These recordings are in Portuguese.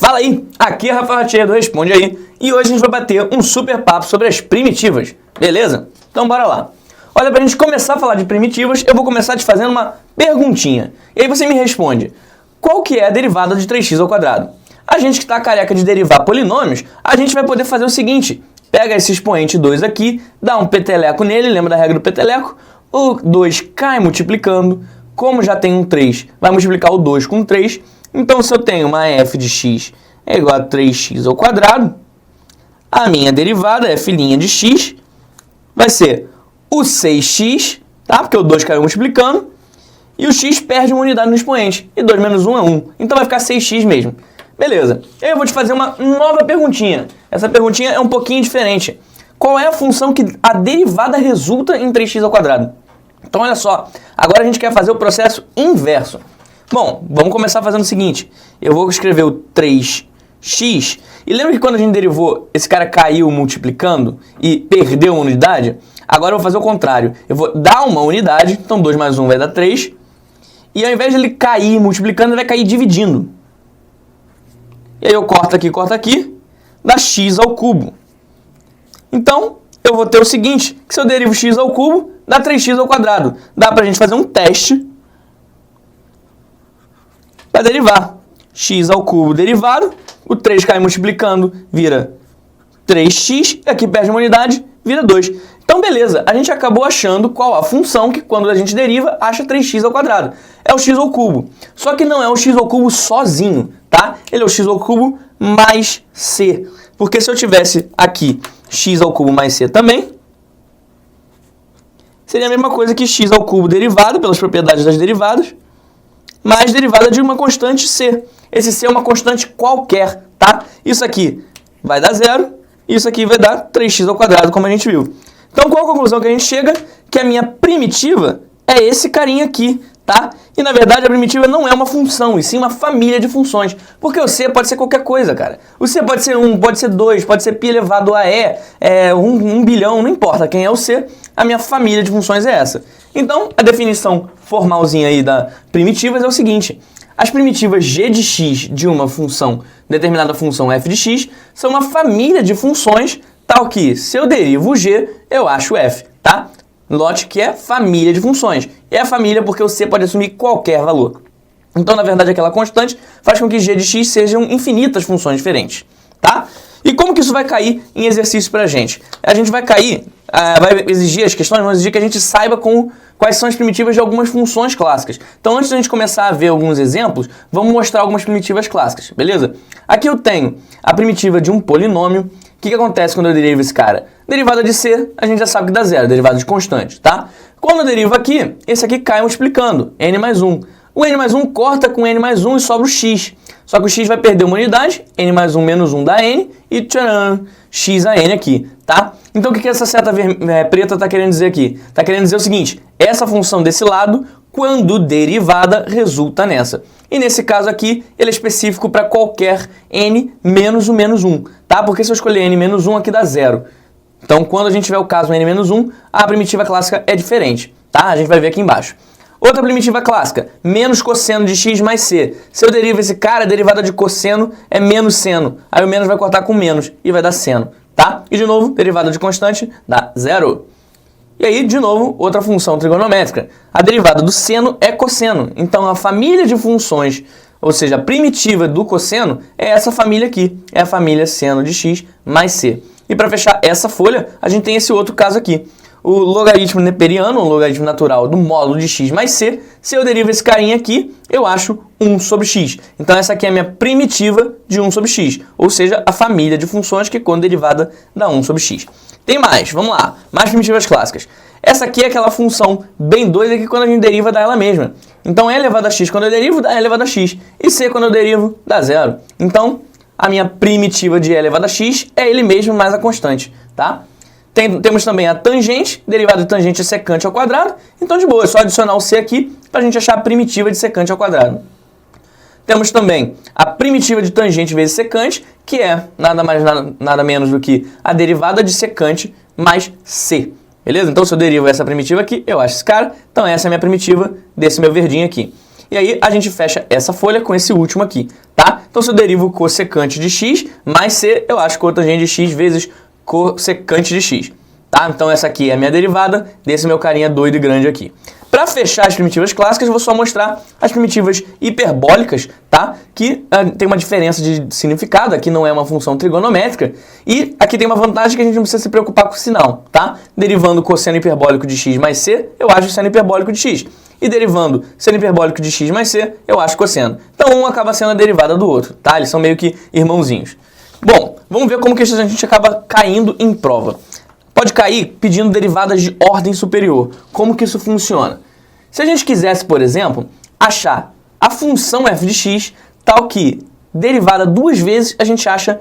Fala aí, aqui é Rafael Ratier do Responde Aí e hoje a gente vai bater um super papo sobre as primitivas, beleza? Então bora lá. Olha, pra gente começar a falar de primitivas, eu vou começar te fazendo uma perguntinha. E aí você me responde, qual que é a derivada de 3x ao quadrado? A gente que está careca de derivar polinômios, a gente vai poder fazer o seguinte, pega esse expoente 2 aqui, dá um peteleco nele, lembra da regra do peteleco? O 2 cai multiplicando, como já tem um 3, vai multiplicar o 2 com 3, então se eu tenho uma f de x é igual a 3x ao quadrado, a minha derivada, f' de x, vai ser o 6x, tá? Porque o 2 caiu multiplicando, e o x perde uma unidade no expoente, e 2 menos 1 é 1, então vai ficar 6x mesmo. Beleza, eu vou te fazer uma nova perguntinha, essa perguntinha é um pouquinho diferente. Qual é a função que a derivada resulta em 3x ao quadrado? Então olha só, agora a gente quer fazer o processo inverso. Bom, vamos começar fazendo o seguinte, eu vou escrever o 3x, e lembra que quando a gente derivou, esse cara caiu multiplicando e perdeu uma unidade? Agora eu vou fazer o contrário, eu vou dar uma unidade, então 2 mais 1 vai dar 3, e ao invés de ele cair multiplicando, ele vai cair dividindo. E aí eu corto aqui, dá x ao cubo. Então, eu vou ter o seguinte, que se eu derivo x ao cubo, dá 3x ao quadrado. Dá pra gente fazer um teste para derivar. X ao cubo derivado, o 3 cai multiplicando, vira 3x, e aqui perde uma unidade, vira 2. Então, beleza, a gente acabou achando qual a função que quando a gente deriva, acha 3x ao quadrado. É o x ao cubo. Só que não é o x ao cubo sozinho, tá? Ele é o x ao cubo mais c. Porque se eu tivesse aqui x ao cubo mais c também, seria a mesma coisa que x ao cubo derivado, pelas propriedades das derivadas, mais derivada de uma constante c. Esse c é uma constante qualquer, tá? Isso aqui vai dar 0, isso aqui vai dar 3x ao quadrado, como a gente viu. Então, qual a conclusão que a gente chega? Que a minha primitiva é esse carinha aqui, tá? E, na verdade, a primitiva não é uma função, e sim uma família de funções. Porque o c pode ser qualquer coisa, cara. O c pode ser 1, pode ser 2, pode ser π elevado a e, 1 bilhão, não importa quem é o c, a minha família de funções é essa. Então, a definição formalzinha aí da primitivas é o seguinte. As primitivas g de x de uma função, determinada função f de x, são uma família de funções tal que, se eu derivo g, eu acho f, tá? Note que é família de funções. É a família porque o c pode assumir qualquer valor. Então, na verdade, aquela constante faz com que g de x sejam infinitas funções diferentes, tá? E como que isso vai cair em exercício pra gente? A gente vai cair, vai exigir, as questões vão exigir que a gente saiba quais são as primitivas de algumas funções clássicas. Então, antes da gente começar a ver alguns exemplos, vamos mostrar algumas primitivas clássicas, beleza? Aqui eu tenho a primitiva de um polinômio. O que acontece quando eu derivo esse cara? Derivada de c, a gente já sabe que dá 0, derivada de constante, tá? Quando eu derivo aqui, esse aqui cai multiplicando, n mais 1. O n mais 1 corta com n mais 1 e sobra o x. Só que o x vai perder uma unidade, n mais 1 menos 1 dá n, e tcharam, x a n aqui, tá? Então o que essa seta preta está querendo dizer aqui? Está querendo dizer o seguinte, essa função desse lado, quando derivada, resulta nessa. E nesse caso aqui, ele é específico para qualquer n menos o menos 1, tá? Porque se eu escolher n menos 1, aqui dá 0. Então, quando a gente tiver o caso n menos 1, a primitiva clássica é diferente, tá? A gente vai ver aqui embaixo. Outra primitiva clássica, menos cosseno de x mais c. Se eu derivo esse cara, a derivada de cosseno é menos seno. Aí o menos vai cortar com menos e vai dar seno, tá? E de novo, derivada de constante dá 0. E aí, de novo, outra função trigonométrica. A derivada do seno é cosseno. Então, a família de funções, ou seja, a primitiva do cosseno, é essa família aqui. É a família seno de x mais c. E para fechar essa folha, a gente tem esse outro caso aqui. O logaritmo neperiano, o logaritmo natural do módulo de x mais c, se eu derivo esse carinha aqui, eu acho 1 sobre x. Então essa aqui é a minha primitiva de 1 sobre x, ou seja, a família de funções que quando derivada dá 1 sobre x. Tem mais, vamos lá, mais primitivas clássicas. Essa aqui é aquela função bem doida que quando a gente deriva dá ela mesma. Então e elevado a x quando eu derivo dá e elevado a x, e c quando eu derivo dá 0. Então a minha primitiva de e elevado a x é ele mesmo mais a constante, tá? Temos também a tangente, derivada de tangente é secante ao quadrado. Então, de boa, é só adicionar o c aqui para a gente achar a primitiva de secante ao quadrado. Temos também a primitiva de tangente vezes secante, que é nada menos do que a derivada de secante mais c. Beleza? Então, se eu derivo essa primitiva aqui, eu acho esse cara. Então, essa é a minha primitiva desse meu verdinho aqui. E aí, a gente fecha essa folha com esse último aqui, tá? Então, se eu derivo o cossecante de x mais c, eu acho cotangente de x vezes cossecante de x. Tá? Então, essa aqui é a minha derivada desse meu carinha doido e grande aqui. Para fechar as primitivas clássicas, eu vou só mostrar as primitivas hiperbólicas, tá? Que tem uma diferença de significado, aqui não é uma função trigonométrica, e aqui tem uma vantagem que a gente não precisa se preocupar com o sinal, tá? Derivando o cosseno hiperbólico de x mais c, eu acho seno hiperbólico de x. E derivando seno hiperbólico de x mais c, eu acho cosseno. Então, um acaba sendo a derivada do outro, tá? Eles são meio que irmãozinhos. Bom, vamos ver como que a gente acaba caindo em prova. Pode cair pedindo derivadas de ordem superior. Como que isso funciona? Se a gente quisesse, por exemplo, achar a função f de x tal que derivada duas vezes a gente acha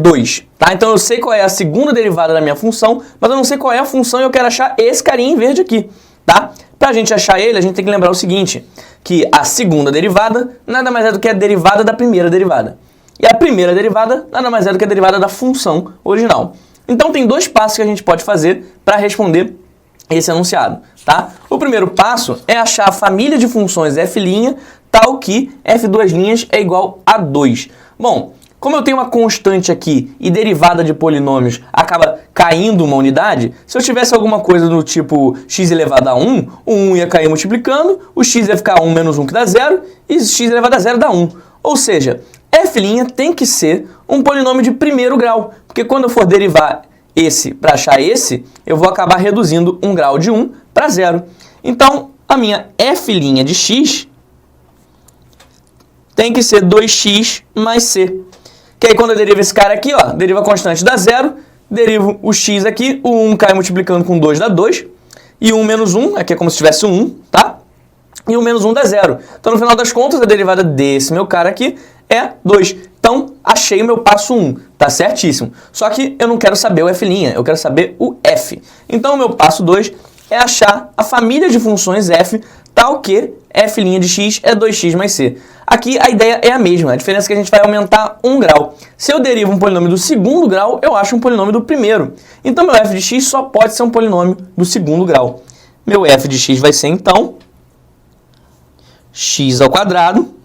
2. Tá? Então eu sei qual é a segunda derivada da minha função, mas eu não sei qual é a função e eu quero achar esse carinha em verde aqui. Tá? Para a gente achar ele, a gente tem que lembrar o seguinte, que a segunda derivada nada mais é do que a derivada da primeira derivada. E a primeira derivada nada mais é do que a derivada da função original. Então, tem dois passos que a gente pode fazer para responder esse enunciado, tá? O primeiro passo é achar a família de funções f' tal que f2' é igual a 2. Bom, como eu tenho uma constante aqui e derivada de polinômios acaba caindo uma unidade, se eu tivesse alguma coisa do tipo x elevado a 1, o 1 ia cair multiplicando, o x ia ficar 1 menos 1 que dá 0, e x elevado a 0 dá 1. Ou seja, f' tem que ser um polinômio de primeiro grau, porque quando eu for derivar esse para achar esse, eu vou acabar reduzindo um grau de 1 para 0. Então, a minha f' de x tem que ser 2x mais c. Que aí quando eu derivo esse cara aqui, ó, deriva a constante dá 0, derivo o x aqui, o 1 cai multiplicando com 2 dá 2, e 1 menos 1, aqui é como se tivesse 1, tá? E o menos 1 dá 0. Então, no final das contas, a derivada desse meu cara aqui é 2. Então, achei o meu passo 1. Tá certíssimo. Só que eu não quero saber o f', eu quero saber o f. Então, o meu passo 2 é achar a família de funções f tal que f' de x é 2x mais c. Aqui a ideia é a mesma, a diferença é que a gente vai aumentar um grau. Se eu derivo um polinômio do segundo grau, eu acho um polinômio do primeiro. Então, meu f de x só pode ser um polinômio do segundo grau. Meu f de x vai ser, então, x ao quadrado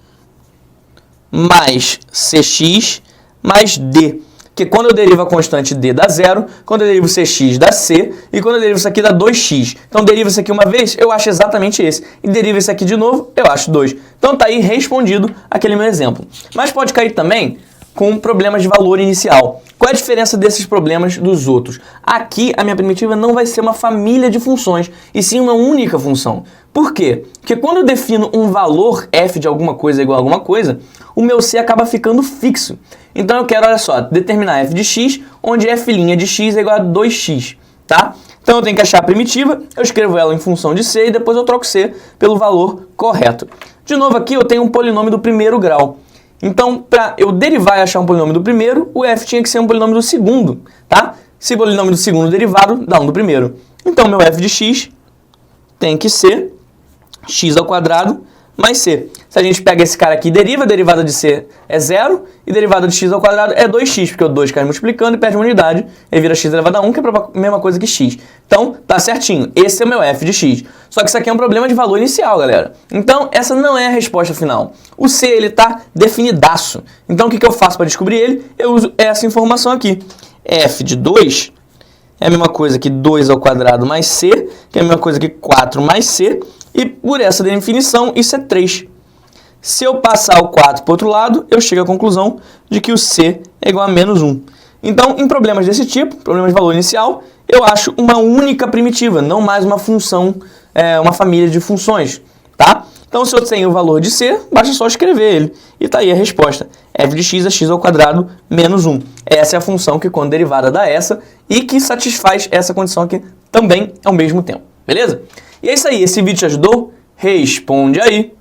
mais cx mais d. Porque quando eu derivo a constante d dá 0, quando eu derivo cx dá c, e quando eu derivo isso aqui dá 2x. Então, derivo isso aqui uma vez, eu acho exatamente esse. E derivo isso aqui de novo, eu acho 2. Então, tá aí respondido aquele meu exemplo. Mas pode cair também com problemas de valor inicial. Qual é a diferença desses problemas dos outros? Aqui, a minha primitiva não vai ser uma família de funções, e sim uma única função. Por quê? Porque quando eu defino um valor f de alguma coisa igual a alguma coisa, o meu c acaba ficando fixo. Então eu quero, olha só, determinar f de x, onde f' de x é igual a 2x, tá? Então eu tenho que achar a primitiva, eu escrevo ela em função de c e depois eu troco c pelo valor correto. De novo aqui eu tenho um polinômio do primeiro grau. Então, para eu derivar e achar um polinômio do primeiro, o f tinha que ser um polinômio do segundo, tá? Se polinômio do segundo derivado, dá um do primeiro. Então, meu f de x tem que ser x ao quadrado mais c. Se a gente pega esse cara aqui e deriva, a derivada de c é 0, e derivada de x ao quadrado é 2x, porque o 2 cai multiplicando e perde uma unidade, e vira x elevado a 1, que é a mesma coisa que x. Então, tá certinho. Esse é o meu f de x. Só que isso aqui é um problema de valor inicial, galera. Então, essa não é a resposta final. O c, ele tá definidaço. Então, o que eu faço para descobrir ele? Eu uso essa informação aqui. F de 2 é a mesma coisa que 2 ao quadrado mais c, que é a mesma coisa que 4 mais c, e por essa definição, isso é 3. Se eu passar o 4 para o outro lado, eu chego à conclusão de que o c é igual a menos 1. Então, em problemas desse tipo, problemas de valor inicial, eu acho uma única primitiva, não mais uma função, uma família de funções, tá? Então, se eu tenho o valor de c, basta só escrever ele. E tá aí a resposta. f de x é x ao quadrado menos 1. Essa é a função que, quando derivada, dá essa e que satisfaz essa condição aqui também ao mesmo tempo. Beleza? E é isso aí. Esse vídeo te ajudou? Responde aí.